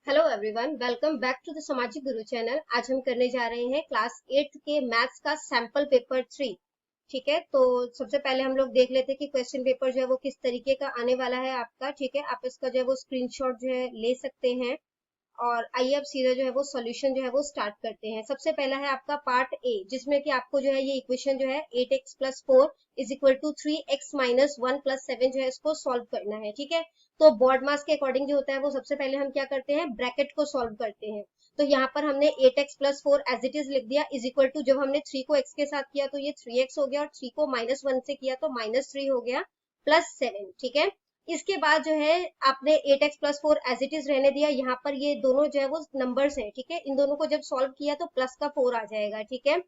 Hello everyone, welcome back to the Samajik Guru channel. आज हम करने जा रहे हैं क्लास 8th के मैथ्स का सैंपल पेपर 3। ठीक है, तो सबसे पहले हम लोग देख लेते हैं कि क्वेश्चन पेपर जो है वो किस तरीके का आने वाला है आपका। ठीक है, आप इसका जो है वो स्क्रीनशॉट जो है ले सकते हैं। और आइए अब सीधा जो है वो सॉल्यूशन जो है वो स्टार्ट करते हैं। सबसे पहला है आपका पार्ट ए, जिसमें कि आपको जो है ये इक्वेशन जो है 8x plus 4 is equal to 3x minus 1 plus 7 जो है इसको सॉल्व करना है। ठीक है, तो बॉड मास के अकॉर्डिंग जो होता है वो सबसे पहले हम क्या करते हैं, ब्रैकेट को सॉल्व करते हैं। तो यहाँ पर हमने 8x plus 4 as it is लिख दिया, इज इक्वल टू जब हमने 3 को x के साथ किया तो ये 3x हो गया, और 3 को माइनस 1 से किया तो माइनस 3 हो गया, प्लस 7। ठीक है, इसके बाद जो है आपने 8x plus 4 as it is रहने दिया। यहाँ पर ये दोनों जो है वो नंबर्स हैं। ठीक है, इन दोनों को जब सॉल्व किया तो प्लस का 4 आ जाएगा। ठीक है,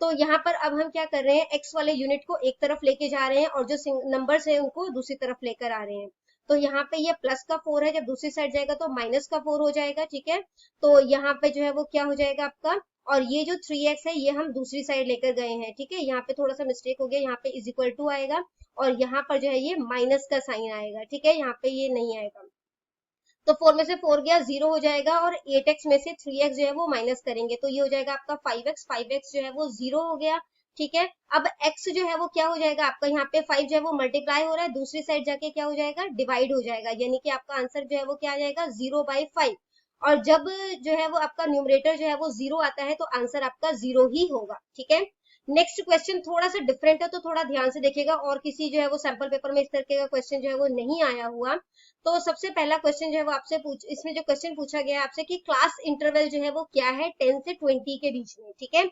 तो यहाँ पर अब हम क्या कर रहे हैं, x वाले यूनिट को एक तरफ लेके जा रहे हैं और जो नंबर्स है उनको दूसरी तरफ लेकर आ रहे हैं। तो यहाँ पे ये प्लस का 4 है, जब दूसरी साइड जाएगा तो माइनस का 4 हो जाएगा। ठीक है, तो यहाँ पे जो है वो क्या हो जाएगा आपका, और ये जो 3x है ये हम दूसरी साइड लेकर गए हैं। ठीक है, यहाँ पे थोड़ा सा मिस्टेक हो गया, यहाँ पे इज इक्वल टू आएगा और यहाँ पर जो है ये माइनस का साइन आएगा। ठीक है, यहाँ पे ये नहीं आएगा, तो 4 में से 4 गया, 0 हो जाएगा, और 8x में से 3x जो है वो माइनस करेंगे तो ये हो जाएगा आपका 5x जो है वो 0 हो गया। ठीक है, अब x जो है वो क्या हो जाएगा आपका, यहाँ पे 5 जो है वो मल्टीप्लाई हो रहा है, दूसरी साइड जाके क्या हो जाएगा, डिवाइड हो जाएगा, यानी कि आपका आंसर जो है वो क्या आ जाएगा, 0/5। और जब जो है वो आपका न्यूमरेटर जो है वो 0 आता है तो आंसर आपका 0 ही होगा। ठीक है, नेक्स्ट क्वेश्चन थोड़ा सा डिफरेंट है, तो थोड़ा ध्यान से देखिएगा, और किसी जो है वो सैंपल पेपर में इस तरीके का क्वेश्चन जो है वो नहीं आया हुआ। तो सबसे पहला क्वेश्चन जो है वो आपसे इसमें जो क्वेश्चन पूछा गया है आपसे कि क्लास इंटरवल जो है वो क्या है 10 से 20 के बीच में। ठीक है,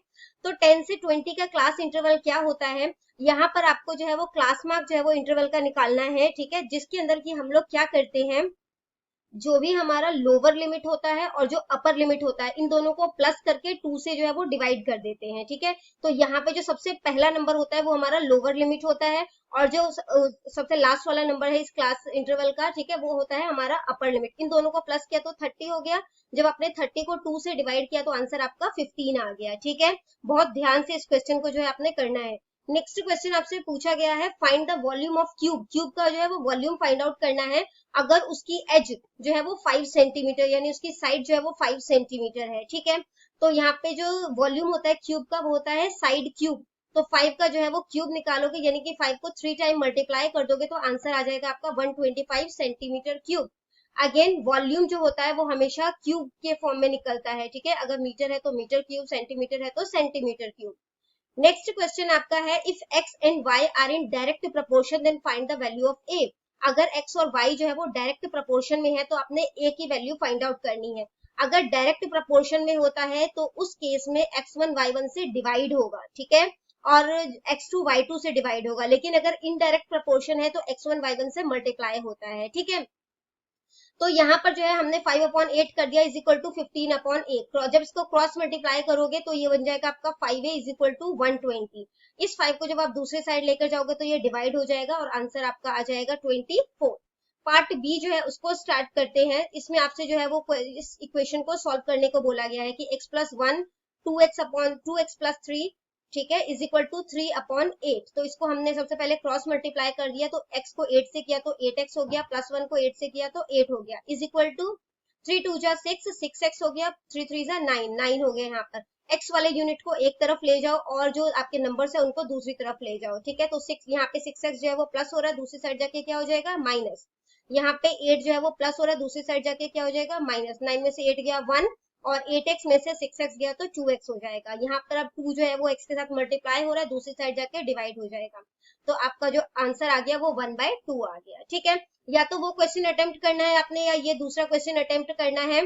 तो 10 से 20 का क्लास इंटरवल क्या होता है, यहाँ पर आपको जो है वो क्लास मार्क जो है वो इंटरवल का निकालना है। ठीक है, जिसके अंदर की हम लोग क्या करते हैं, जो भी हमारा लोअर लिमिट होता है और जो अपर लिमिट होता है, इन दोनों को प्लस करके 2 से जो है वो डिवाइड कर देते हैं। ठीक है, तो यहाँ पे जो सबसे पहला नंबर होता है वो हमारा लोअर लिमिट होता है, और जो सबसे लास्ट वाला नंबर है इस क्लास इंटरवल का, ठीक है, वो होता है हमारा अपर लिमिट। इन दोनों को प्लस किया तो 30 हो गया, जब आपने 30 को 2 से डिवाइड किया तो आंसर आपका 15 आ गया। ठीक है, बहुत ध्यान से इस क्वेश्चन को जो है आपने करना है। नेक्स्ट क्वेश्चन आपसे पूछा गया है, find the volume of cube. Cube का जो है वो वॉल्यूम फाइंड आउट करना है अगर उसकी एज जो है वो 5 सेंटीमीटर, यानी उसकी साइड जो है वो 5 सेंटीमीटर है। ठीक है, तो यहाँ पे जो वॉल्यूम होता है क्यूब का वो होता है साइड क्यूब। तो 5 का जो है वो क्यूब निकालोगे, यानी कि 5 को 3 टाइम मल्टीप्लाई कर दोगे तो आंसर आ जाएगा आपका 125 सेंटीमीटर क्यूब। अगेन वॉल्यूम जो होता है वो हमेशा क्यूब के फॉर्म में निकलता है। ठीक है, अगर मीटर है तो मीटर क्यूब, सेंटीमीटर है तो सेंटीमीटर क्यूब। नेक्स्ट क्वेश्चन आपका है, if x and y are in direct proportion then find the value of a। अगर x और y जो है वो डायरेक्ट प्रपोर्शन में है तो आपने a की वैल्यू फाइंड आउट करनी है। अगर डायरेक्ट प्रपोर्शन में होता है तो उस केस में x1 y1 से डिवाइड होगा। ठीक है, और x2 y2 से डिवाइड होगा, लेकिन अगर इनडायरेक्ट प्रपोर्शन है तो x1 y1 से मल्टीप्लाई होता है। ठीक है, तो यहाँ पर जो है हमने 5/8 कर दिया इज इक्वल टू 15/8। जब इसको क्रॉस मल्टीप्लाई करोगे तो ये बन जाएगा आपका 5a इज इक्वल टू 120। इस 5 को जब आप दूसरे साइड लेकर जाओगे तो ये डिवाइड हो जाएगा और आंसर आपका आ जाएगा 24। पार्ट बी जो है उसको स्टार्ट करते हैं। इसमें आपसे जो है वो इस इक्वेशन को सॉल्व करने को बोला गया है कि x+1 2x+3, ठीक है, इज इक्वल टू 3/8। तो इसको हमने सबसे पहले क्रॉस मल्टीप्लाई कर दिया, तो x को 8 से किया तो 8x हो गया, प्लस 1 को 8 से किया तो 8 हो गया, इज इक्वल टू 3 2 जा 6, 6x हो गया, 3 3 जा 9, 9 हो गया। यहाँ पर x वाले यूनिट को एक तरफ ले जाओ और जो आपके नंबर है उनको दूसरी तरफ ले जाओ। ठीक है, तो 6 यहाँ पे 6x जो है वो प्लस हो रहा है, दूसरी साइड जाके क्या हो जाएगा, माइनस। यहाँ पे 8 जो है वो प्लस हो रहा है, दूसरी साइड जाके क्या हो जाएगा, माइनस। 9 में से 8 गया 1, और 8x में से 6x गया तो 2x हो जाएगा। यहाँ पर अब 2 जो है वो x के साथ मल्टीप्लाई हो रहा है, दूसरी साइड जाके डिवाइड हो जाएगा, तो आपका जो आंसर आ गया वो 1/2 आ गया। ठीक है, या तो वो क्वेश्चन अटेम्प्ट करना है आपने, या ये दूसरा क्वेश्चन अटेम्प्ट करना है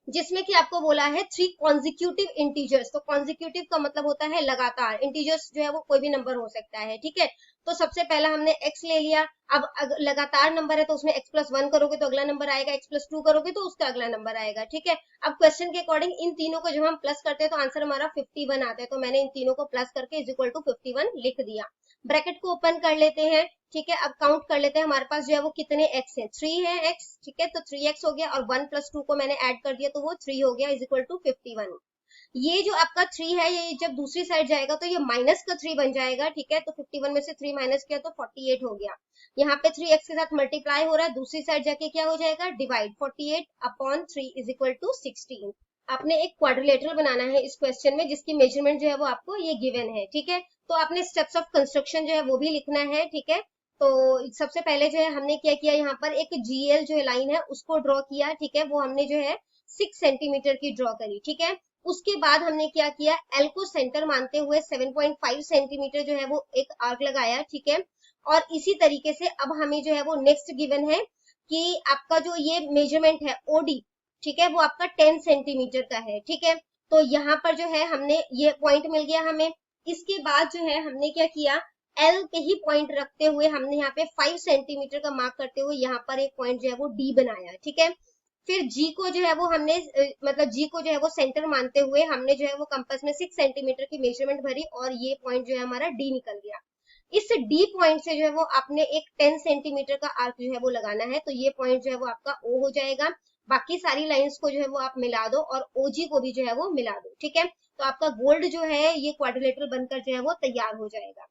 जिसमें कि आपको बोला है 3 कॉन्जिक्यूटिव इंटीजर्स। तो कॉन्जिक्यूटिव का मतलब होता है लगातार, इंटीजर्स जो है वो कोई भी नंबर हो सकता है। ठीक है, तो सबसे पहला हमने x ले लिया, अब लगातार नंबर है तो उसमें x+1 करोगे तो अगला नंबर आएगा, x+2 करोगे तो उसका अगला नंबर आएगा। ठीक है, अब क्वेश्चन के अकॉर्डिंग इन तीनों को जब हम प्लस करते हैं तो आंसर हमारा 51 आता है, तो मैंने इन तीनों को प्लस करके इज इक्वल टू 51 लिख दिया। ब्रैकेट को ओपन कर लेते हैं। ठीक है, अब काउंट कर लेते हैं हमारे पास जो है वो कितने x है, 3 है x। ठीक है, तो 3x हो गया, और 1 + 2 को मैंने ऐड कर दिया तो वो 3 हो गया, इज इक्वल टू 51। ये जो आपका 3 है ये जब दूसरी साइड जाएगा तो ये माइनस का 3 बन जाएगा, ठीक है। तो 51 में से 3 माइनस किया तो 48 हो गया। यहाँ पे 3x के साथ मल्टीप्लाई हो रहा है, दूसरी साइड जाके क्या हो जाएगा, divide. 48 upon 3 is equal to 16। आपने एक क्वाड्रिलेटरल बनाना है इस क्वेश्चन में, जिसकी मेजरमेंट जो है वो आपको ये गिवन है, ठीक है। तो आपने स्टेप्स ऑफ कंस्ट्रक्शन जो है वो भी लिखना है, ठीक है। तो सबसे पहले जो है हमने क्या किया, यहाँ पर एक GL जो है लाइन है उसको ड्रॉ किया, ठीक है। वो हमने जो है 6 सेंटीमीटर की ड्रॉ करी, ठीक है। उसके बाद हमने क्या किया, L को सेंटर मानते हुए 7.5 सेंटीमीटर जो है वो एक आर्क लगाया, ठीक है। और इसी तरीके से अब हमें जो है वो नेक्स्ट गिवन है कि आपका जो ये मेजरमेंट है OD, ठीक है, वो आपका 10 सेंटीमीटर का है, ठीक है। तो यहाँ पर जो है हमने ये पॉइंट मिल गया हमें। इसके बाद जो है हमने क्या किया, L पे ही पॉइंट रखते हुए हमने यहाँ पे 5 सेंटीमीटर का मार्क करते हुए यहाँ पर एक पॉइंट जो है वो D बनाया, ठीक है। फिर G को जो है वो हमने मतलब G को जो है वो सेंटर मानते हुए हमने जो है वो कंपास में 6 सेंटीमीटर की मेजरमेंट भरी और ये पॉइंट जो है हमारा D निकल गया। इस D पॉइंट से जो है वो आपने एक 10 सेंटीमीटर का आर्क जो है वो लगाना है, तो ये पॉइंट जो है वो आपका O हो जाएगा। बाकी सारी लाइंस को जो है वो आप मिला दो और OG को भी जो है वो मिला दो, ठीक है। तो आपका गोल्ड जो है ये क्वाड्रिलेटरल बनकर जो है वो तैयार हो जाएगा।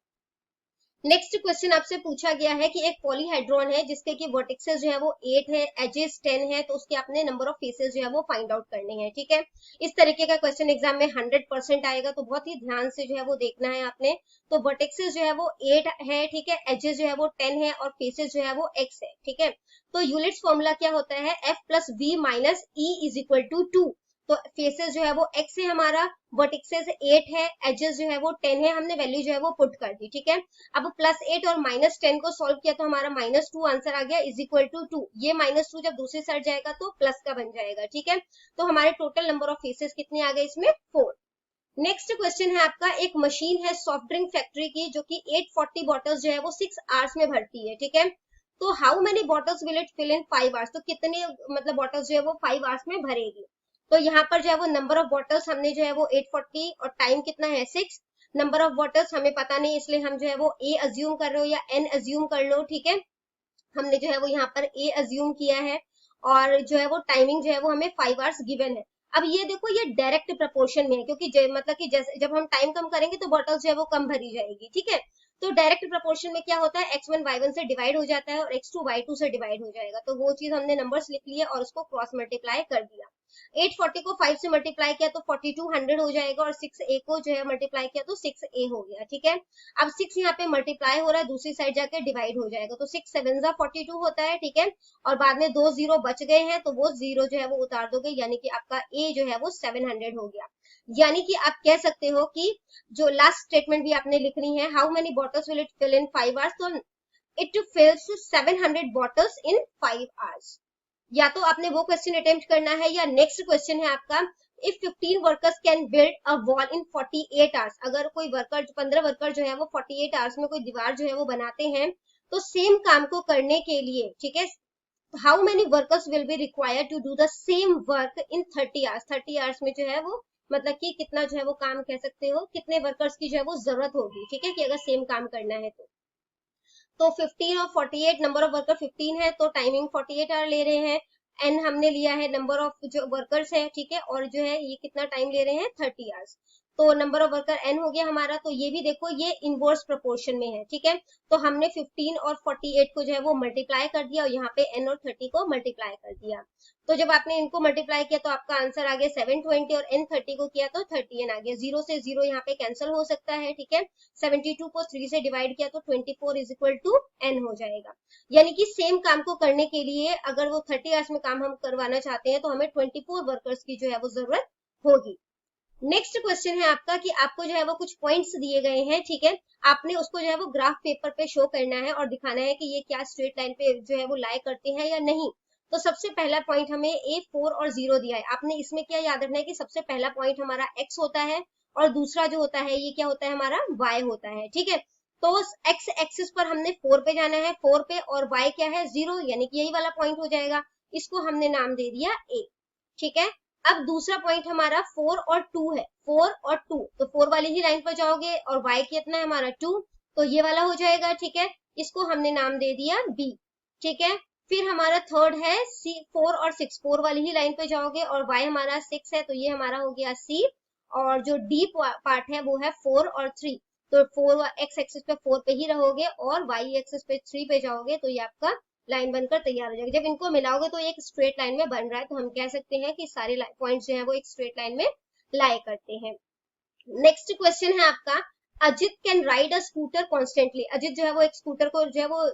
नेक्स्ट क्वेश्चन आपसे पूछा गया है कि एक पॉलीहेड्रॉन है जिसके की वर्टेक्सेस जो है वो 8 है, एजेस 10 है, तो उसके अपने नंबर ऑफ फेसेस जो है वो फाइंड आउट करने हैं, ठीक है। इस तरीके का क्वेश्चन एग्जाम में 100% आएगा, तो बहुत ही ध्यान से जो है वो देखना है आपने। तो वर्टेक्सेस जो है वो 8 है, ठीक है, एजेस जो है वो 10 है और फेसेस जो है वो x है, ठीक है। तो यूलिट्स फॉर्मूला क्या होता है, F plus V minus E is equal to 2। तो फेसेस जो है वो x है हमारा, वर्टेक्सेस 8 है, एजेस जो है वो 10 है, हमने वैल्यू जो है वो पुट कर दी, ठीक है। अब +8 और -10 को सॉल्व किया तो हमारा -2 आंसर आ गया इज इक्वल टू 2। ये -2 जब दूसरी साइड जाएगा तो प्लस का बन जाएगा, ठीक है। तो हमारे टोटल नंबर ऑफ फेसेस कितने आ गए इसमें, 4। नेक्स्ट क्वेश्चन है आपका, एक मशीन है सॉफ्ट ड्रिंक फैक्ट्री की जो कि 840 बॉटल्स जो है वो 6 आवर्स में भरती है, ठीक है। तो how many bottles will it fill in 5 hours, तो कितने मतलब बॉटल्स जो है वो 5 आवर्स में भरेगी। तो यहाँ पर जो है वो नंबर ऑफ बॉटल्स हमने जो है वो 840 और टाइम कितना है 6। नंबर ऑफ बॉटल्स हमें पता नहीं, इसलिए हम जो है वो A अज्यूम कर रहे हो या N अज्यूम कर लो, ठीक है। हमने जो है वो यहाँ पर A अज्यूम किया है और जो है वो टाइमिंग जो है वो हमें 5 आवर्स गिवन है। अब ये देखो ये डायरेक्ट प्रपोर्शन में है, क्योंकि मतलब कि जैसे जब हम टाइम कम करेंगे तो बॉटल्स जो है वो कम भरी जाएगी, ठीक है। तो डायरेक्ट प्रपोर्शन में क्या होता है, x1 y1 से डिवाइड हो जाता है और x2 y2 से डिवाइड हो जाएगा। तो वो चीज हमने नंबर्स लिख लिए और उसको क्रॉस मल्टीप्लाई कर दिया। 840 को 5 से मल्टीप्लाई किया तो 4200 हो जाएगा और 6a को जो है मल्टीप्लाई किया तो 6a हो गया, ठीक है। अब 6 यहाँ पे मल्टीप्लाई हो रहा है, दूसरी साइड जाके डिवाइड हो जाएगा, तो 6 7 42 होता है, ठीक है। और बाद में 2 जीरो बच गए हैं तो वो जीरो जो है वो उतार दोगे, यानी कि आपका a जो है वो 700 हो गया। यानी कि आप कह सकते हो कि जो लास्ट स्टेटमेंट भी आपने लिखनी है, how many bottles will it fill in 5 hours, तो it fills 700 bottles in 5 hours. या तो आपने वो क्वेश्चन अटेम्प्ट करना है, या नेक्स्ट क्वेश्चन है आपका, if 15 workers can build a wall in 48 hours, अगर कोई वर्कर 15 वर्कर जो है वो 48 आवर्स में कोई दीवार जो है वो बनाते हैं, तो सेम काम को करने के लिए, ठीक है, how many workers will be required to do the same work in 30 hours. 30 hours में जो है वो मतलब कि कितना जो है वो काम कह सकते हो, कितने वर्कर्स की जो है वो जरूरत होगी, ठीक है, कि अगर सेम काम करना है तो 15 और 48, नंबर ऑफ वर्कर 15 है तो टाइमिंग 48 आवर ले रहे हैं। एन हमने लिया है नंबर ऑफ जो वर्कर्स है, ठीक है, और जो है ये कितना टाइम ले रहे हैं 30 आवर्स। तो नंबर ऑफ वर्कर एन हो गया हमारा। तो ये भी देखो ये इनवर्स प्रोपोर्शन में है, ठीक है। तो हमने 15 और 48 को जो है वो मल्टीप्लाई कर दिया और यहाँ पे एन और 30 को मल्टीप्लाई कर दिया। तो जब आपने इनको मल्टीप्लाई किया तो आपका आंसर आ गया 720 और एन 30 को किया तो 30 आ गया। 0 से 0 यहाँ पे कैंसिल हो सकता है, ठीक है। 72 को 3 से डिवाइड किया तो 24 इज इक्वल टू एन हो जाएगा। यानी कि सेम काम को करने के लिए अगर वो 30 आवर्स में काम हम करवाना चाहते हैं तो हमें 24 वर्कर्स की जो है वो जरूरत होगी। नेक्स्ट क्वेश्चन है आपका कि आपको जो है वो कुछ पॉइंट्स दिए गए हैं, ठीक है, आपने उसको जो है वो ग्राफ पेपर पे शो करना है और दिखाना है कि ये क्या स्ट्रेट लाइन पे जो है वो लाई करते हैं या नहीं। तो सबसे पहला पॉइंट हमें a 4 और 0 दिया है। आपने इसमें क्या याद रखना है कि सबसे पहला पॉइंट हमारा x होता है और दूसरा जो होता है ये क्या होता है हमारा y होता है, ठीक है। तो x एक्सिस पर हमने 4 पे जाना है, 4 पे, और y क्या है 0, यानी कि यही वाला पॉइंट हो जाएगा। इसको हमने नाम दे दिया a, ठीक है। अब दूसरा पॉइंट हमारा 4 और 2 है, 4 और 2, तो 4 वाली ही लाइन पर जाओगे और y कितना है हमारा 2, तो ये वाला हो जाएगा, ठीक है। इसको हमने नाम दे दिया b, ठीक है। फिर हमारा थर्ड है c 4 और 6, 4 वाली ही लाइन पे जाओगे और y हमारा 6 है तो ये हमारा हो गया c, और जो डी पार्ट है वो है 4 और 3। तो 4 एक्स एक्सिस पे 4 पे ही रहोगे और वाई एक्सिस पे 3 पे जाओगे, तो ये आपका लाइन बनकर तैयार हो जाएगा। जब इनको मिलाओगे तो एक स्ट्रेट लाइन में बन रहा है, तो हम कह सकते हैं कि सारे पॉइंट्स जो है वो एक स्ट्रेट लाइन में लाए करते हैं। नेक्स्ट क्वेश्चन है आपका, Ajit can ride a scooter constantly. Ajit जो है वो एक स्कूटर को जो है वो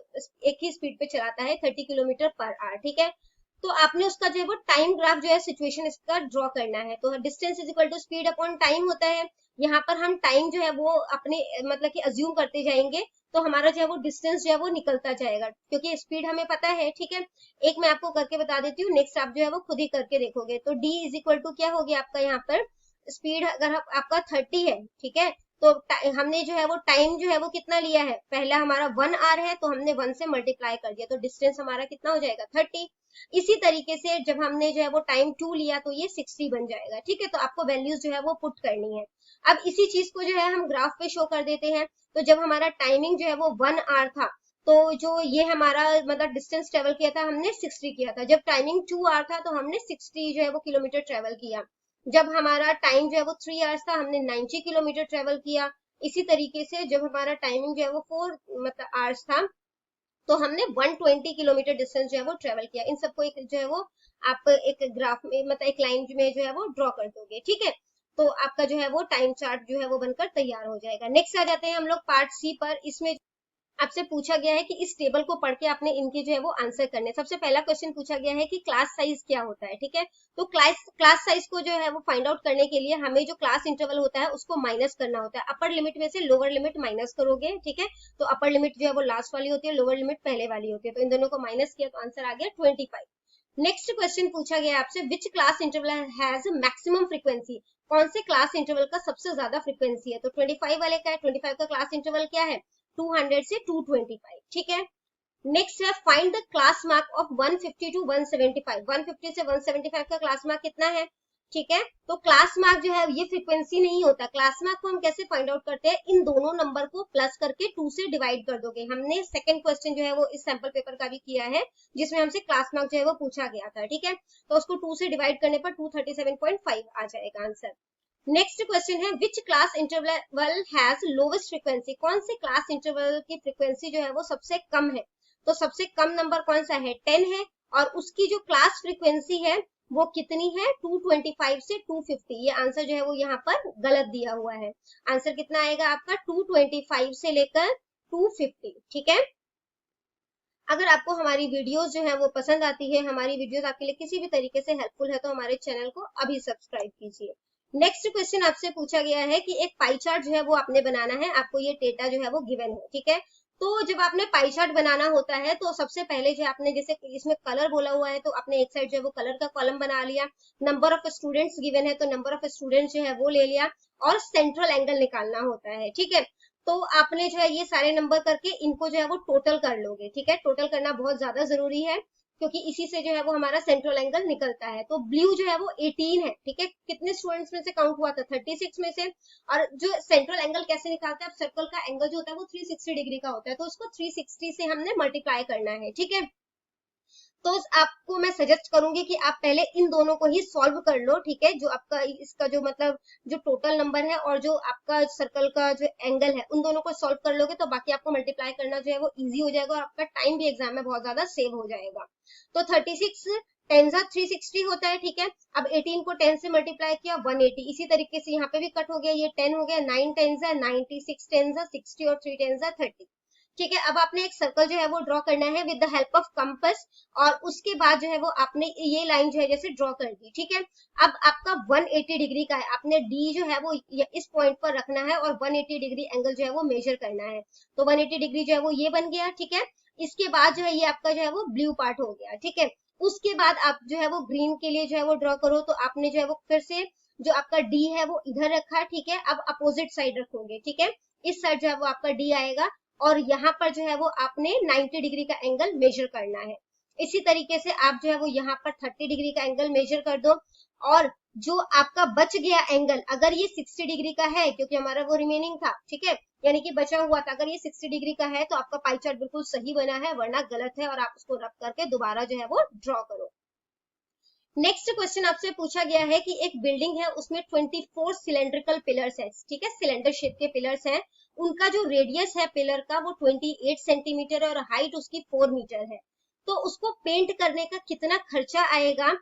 एक ही स्पीड पे चलाता है 30 किलोमीटर पर आवर, ठीक है। तो आपने उसका जो है वो टाइम ग्राफ जो है सिचुएशन इसका ड्रॉ करना है। तो distance is equal to speed upon time होता है। यहाँ पर हम टाइम जो है वो अपने मतलब कि अज्यूम करते जाएंगे, तो हमारा जो है वो डिस्टेंस जो है वो निकलता जाएगा, क्योंकि स्पीड हमें पता है, ठीक है। एक मैं आपको करके बता देती हूँ, नेक्स्ट आप जो है वो खुद ही करके देखोगे। तो डी इज इक्वल टू क्या हो गया आपका, यहाँ पर स्पीड अगर आपका 30 है, ठीक है, तो हमने जो है वो टाइम जो है वो कितना लिया है, पहला हमारा 1 आवर है, तो हमने 1 से मल्टीप्लाई कर दिया, तो डिस्टेंस हमारा कितना हो जाएगा 30। इसी तरीके से जब हमने जो है वो टाइम 2 लिया तो ये 60 बन जाएगा, ठीक है। तो आपको वैल्यूज जो है वो पुट करनी है। अब इसी चीज को जो है हम ग्राफ पे शो कर देते हैं। तो जब हमारा टाइमिंग जो है वो 1 आवर था, तो जो ये हमारा मतलब डिस्टेंस ट्रेवल किया था हमने 60 किया था। जब टाइमिंग 2 आवर था तो हमने 60 जो है वो किलोमीटर ट्रेवल किया। जब हमारा टाइम जो है वो 3 आवर्स था, हमने 90 किलोमीटर ट्रेवल किया। इसी तरीके से जब हमारा टाइमिंग जो है वो 4 मतलब आवर्स था, तो हमने 120 किलोमीटर डिस्टेंस जो है वो ट्रेवल किया। इन सबको एक जो है वो आप एक ग्राफ में मतलब एक लाइन में जो है वो ड्रॉ कर दोगे, ठीक है। तो आपका जो है वो टाइम चार्ट जो है वो बनकर तैयार हो जाएगा। नेक्स्ट आ जाते हैं हम लोग पार्ट सी पर। इसमें आपसे पूछा गया है कि इस टेबल को पढ़ के आपने इनके जो है वो आंसर करने। सबसे पहला क्वेश्चन पूछा गया है कि क्लास साइज क्या होता है, ठीक है। तो क्लास साइज को जो है वो फाइंड आउट करने के लिए हमें जो क्लास इंटरवल होता है उसको माइनस करना होता है। अपर लिमिट में से लोअर लिमिट माइनस करोगे, ठीक है। तो अपर लिमिट जो है वो लास्ट वाली होती है, लोअर लिमिट पहले वाली होती है। तो इन दोनों को माइनस किया तो आंसर आ गया 25। नेक्स्ट क्वेश्चन पूछा गया आपसे, which class interval has maximum frequency. कौन से क्लास इंटरवल का सबसे ज्यादा फ्रीक्वेंसी है। तो 25 वाले का है। 25 का क्लास इंटरवल क्या है, 200 से 225, ठीक है। नेक्स्ट है, find the class mark of 150 to 175। 150 से 175 का क्लास मार्क कितना है, ठीक है। तो क्लास मार्क जो है ये फ्रीक्वेंसी नहीं होता। क्लास मार्क को हम कैसे फाइंड आउट करते हैं, इन दोनों नंबर को प्लस करके 2 से डिवाइड कर दोगे। हमने सेकंड क्वेश्चन जो है वो इस सैंपल पेपर का भी किया है, जिसमें हमसे क्लास मार्क जो है वो पूछा गया था, ठीक है। तो उसको 2 से डिवाइड करने पर 237.5 आ जाएगा आंसर। नेक्स्ट क्वेश्चन है, which class interval has lowest frequency. कौन से क्लास इंटरवल की फ्रीक्वेंसी जो है वो सबसे कम है। तो सबसे कम नंबर कौन सा है, 10 है। और उसकी जो क्लास फ्रीक्वेंसी है वो कितनी है, 225 से 250। ये आंसर जो है वो यहाँ पर गलत दिया हुआ है। आंसर कितना आएगा आपका 225 से लेकर 250, ठीक है। अगर आपको हमारी वीडियोस जो है वो पसंद आती है, हमारी वीडियोस आपके लिए किसी भी तरीके से हेल्पफुल है, तो हमारे चैनल को अभी सब्सक्राइब कीजिए। नेक्स्ट क्वेश्चन आपसे पूछा गया है कि एक पाई चार्ट जो है वो आपने बनाना है, आपको ये डेटा जो है वो गिवन है, ठीक है। तो जब आपने पाई चार्ट बनाना होता है तो सबसे पहले जो आपने जैसे इसमें कलर बोला हुआ है, तो आपने एक साइड जो है वो कलर का कॉलम बना लिया। नंबर ऑफ स्टूडेंट्स गिवन है, तो नंबर ऑफ स्टूडेंट्स जो है वो ले लिया। और सेंट्रल एंगल निकालना होता है, ठीक है। तो आपने जो है ये सारे नंबर करके इनको जो है वो टोटल कर लोगे, ठीक है। टोटल करना बहुत ज्यादा जरूरी है, क्योंकि इसी से जो है वो हमारा सेंट्रल एंगल निकलता है। तो ब्लू जो है वो 18 है, ठीक है। कितने स्टूडेंट्स में से काउंट हुआ था, 36 में से। और जो सेंट्रल एंगल कैसे निकालते हैं, सर्कल का एंगल जो होता है वो 360 डिग्री का होता है, तो उसको 360 से हमने मल्टीप्लाई करना है, ठीक है। तो आपको मैं सजेस्ट करूंगी कि आप पहले इन दोनों को ही सॉल्व कर लो, ठीक है। जो आपका इसका जो मतलब जो टोटल नंबर है और जो आपका सर्कल का जो एंगल है, उन दोनों को सॉल्व कर लोगे तो बाकी आपको मल्टीप्लाई करना जो है वो इजी हो जाएगा, और आपका टाइम भी एग्जाम में बहुत ज्यादा सेव हो जाएगा। तो 36 10 360 होता है, ठीक है। अब 18 को 10 से मल्टीप्लाई किया 180। इसी तरीके से यहाँ पे भी कट हो गया, ये 10 हो गया, 9 10 90, 6 10 60 और 3 10 30, ठीक है। अब आपने एक सर्कल जो है वो ड्रॉ करना है with the help of compass, और उसके बाद जो है वो आपने ये लाइन जो है जैसे ड्रॉ कर दी, ठीक है। अब आपका 180 डिग्री का है, आपने डी जो है वो इस पॉइंट पर रखना है और 180 डिग्री एंगल जो है वो मेजर करना है। तो 180 डिग्री जो है वो ये बन गया, ठीक है। इसके बाद जो है ये आपका जो है वो ब्लू पार्ट हो गया, ठीक है। उसके बाद आप जो है वो ग्रीन के लिए जो है वो ड्रॉ करो, तो आपने जो है वो फिर से जो आपका डी है वो इधर रखा, ठीक है। अब अपोजिट साइड रखोगे, ठीक है। इस साइड जो है वो आपका डी आएगा, और यहाँ पर जो है वो आपने 90 डिग्री का एंगल मेजर करना है। इसी तरीके से आप जो है वो यहाँ पर 30 डिग्री का एंगल मेजर कर दो। और जो आपका बच गया एंगल, अगर ये 60 डिग्री का है, क्योंकि हमारा वो रिमेनिंग था, ठीक है, यानी कि बचा हुआ था, अगर ये 60 डिग्री का है तो आपका पाई चार्ट बिल्कुल सही बना है, वरना गलत है, और आप उसको रब करके दोबारा जो है वो ड्रॉ करो। नेक्स्ट क्वेश्चन आपसे पूछा गया है कि एक बिल्डिंग है, उसमें 24 सिलेंड्रिकल पिलर्स है, ठीक है, सिलेंडर शेप के पिलर्स हैं, उनका जो रेडियस है पिलर का वो 28 सेंटीमीटर है और हाइट उसकी 4 मीटर है। तो उसको पेंट करने का कितना खर्चा आएगा?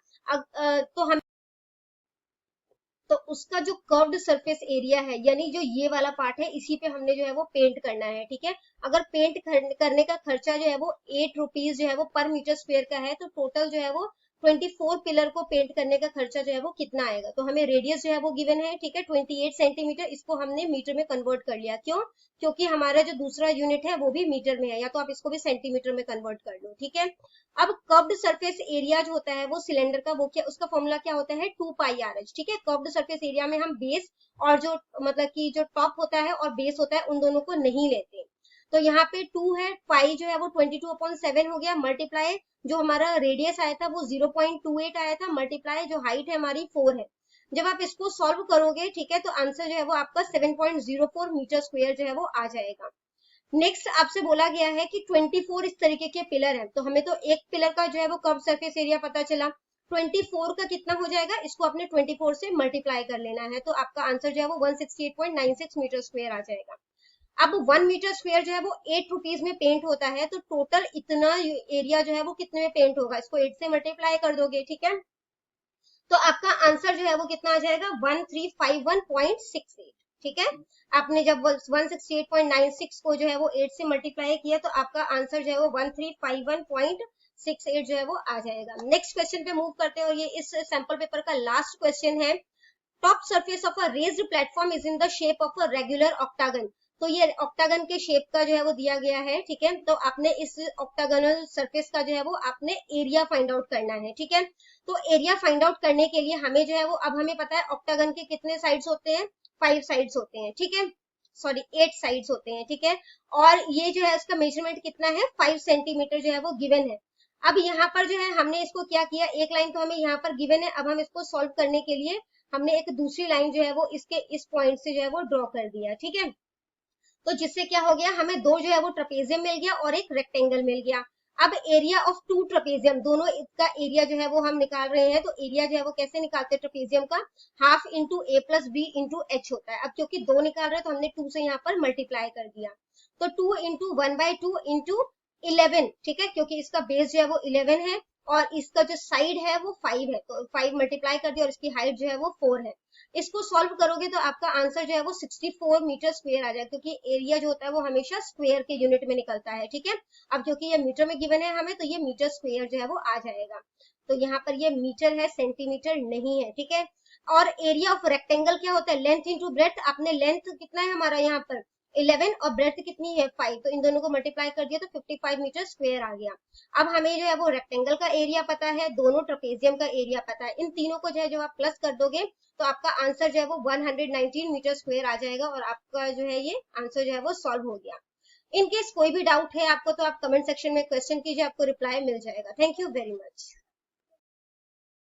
तो उसका जो कर्व्ड सरफेस एरिया है, यानी जो ये वाला पार्ट है, इसी पे हमने जो है वो पेंट करना है, ठीक है। अगर पेंट करने का खर्चा जो है वो 8 रुपीज जो है वो पर मीटर स्क्वायर का है, तो टोटल जो है वो 24 पिलर को पेंट करने का खर्चा जो है वो कितना आएगा? तो हमें रेडियस जो है वो गिवन है, ठीक है, 28 सेंटीमीटर, इसको हमने मीटर में कन्वर्ट कर लिया। क्यों? क्योंकि हमारा जो दूसरा यूनिट है वो भी मीटर में है, या तो आप इसको भी सेंटीमीटर में कन्वर्ट कर लो, ठीक है। अब कर्व्ड सरफेस एरिया जो होता है वो सिलेंडर का, वो क्या, उसका फॉर्मूला क्या होता है? 2πRH, ठीक है। कर्व्ड सरफेस एरिया में हम बेस और जो मतलब कि जो टॉप होता है और बेस होता है, उन दोनों को नहीं लेते। तो यहाँ पे 2 है, पाई जो है वो 22/7 हो गया, मल्टीप्लाई जो हमारा रेडियस आया था वो 0.28 आया था, मल्टीप्लाई जो हाइट है हमारी 4 है। जब आप इसको सॉल्व करोगे, ठीक है, तो आंसर जो है वो आपका 7.04 मीटर स्क्वायर जो है वो आ जाएगा। नेक्स्ट आपसे बोला गया है कि 24 इस तरीके के पिलर हैं, तो हमें तो एक पिलर का जो है वो कर्व सरफेस एरिया पता चला, 24 का कितना हो जाएगा? इसको अपने 24 से मल्टीप्लाई कर लेना है, तो आपका आंसर जो है वो 168.96 मीटर स्क्वायर आ जाएगा। अब 1 मीटर स्क्वायर जो है वो 8 रुपीज में पेंट होता है, तो टोटल इतना एरिया जो है वो कितने में पेंट होगा? इसको 8 से मल्टीप्लाई कर दोगे, ठीक है, तो आपका आंसर जो है वो कितना आ जाएगा? 1351.68, ठीक है। आपने जब 168.96 को जो है वो 8 से मल्टीप्लाई किया, तो आपका आंसर जो है वो 1351.68 जो है वो आ जाएगा। नेक्स्ट क्वेश्चन पे मूव करते हैं, और ये इस सैंपल पेपर का लास्ट क्वेश्चन है। Top surface of a raised platform is in the shape of a regular octagon. तो ये ऑक्टागन के शेप का जो है वो दिया गया है, ठीक है। तो आपने इस ऑक्टागनल सरफेस का जो है वो आपने एरिया फाइंड आउट करना है, ठीक है। तो एरिया फाइंड आउट करने के लिए हमें जो है वो, अब हमें पता है ऑक्टागन के कितने साइड्स होते हैं? 5 साइड्स होते हैं, ठीक है, सॉरी 8 साइड्स होते हैं, ठीक है। और ये जो है इसका मेजरमेंट कितना है? 5 सेंटीमीटर जो है वो गिवन है। अब यहाँ पर जो है हमने इसको क्या किया, एक लाइन तो हमें यहाँ पर गिवन है, अब हम इसको सॉल्व करने के लिए हमने एक दूसरी लाइन जो है वो इसके इस पॉइंट से जो है वो ड्रॉ कर दिया, ठीक है। तो जिससे क्या हो गया, हमें दो जो है वो ट्रेपेजियम मिल गया और एक रेक्टेंगल मिल गया। अब एरिया ऑफ टू ट्रेपेजियम, दोनों इसका एरिया जो है वो हम निकाल रहे हैं, तो एरिया जो है वो कैसे निकालते हैं ट्रेपेजियम का? हाफ इंटू ए प्लस बी इंटू एच होता है। अब क्योंकि दो निकाल रहे हैं, तो हमने 2 से यहाँ पर मल्टीप्लाई कर दिया, तो 2 इंटू 1/2 इंटू 11, ठीक है, क्योंकि इसका बेस जो है वो 11 है और इसका जो साइड है वो 5 है, तो 5 मल्टीप्लाई कर दिया और इसकी हाइट जो है वो 4 है। इसको सॉल्व करोगे तो आपका आंसर जो है वो 64 मीटर स्क्वायर आ जाएगा, क्योंकि एरिया जो होता है वो हमेशा स्क्वायर के यूनिट में निकलता है, ठीक है। अब क्योंकि ये मीटर में गिवन है हमें, तो ये मीटर स्क्वायर जो है वो आ जाएगा। तो यहाँ पर ये मीटर है, सेंटीमीटर नहीं है, ठीक है। और एरिया ऑफ रेक्टेंगल क्या होता है? Length into breadth. आपने लेंथ कितना है हमारा यहाँ पर 11 और ब्रेथ कितनी है 5, तो इन दोनों को मल्टीप्लाई कर दिया तो 55 मीटर स्क्वायर आ गया। अब हमें जो है वो रेक्टेंगल का एरिया पता है, दोनों ट्रेपेजियम का एरिया पता है, इन तीनों को जो है जो आप प्लस कर दोगे, तो आपका आंसर जो है वो 119 मीटर स्क्वायर आ जाएगा, और आपका जो है ये आंसर जो है वो सॉल्व हो गया। इन केस कोई भी डाउट है आपको, तो आप कमेंट सेक्शन में क्वेश्चन कीजिए, आपको रिप्लाई मिल जाएगा। Thank you very much.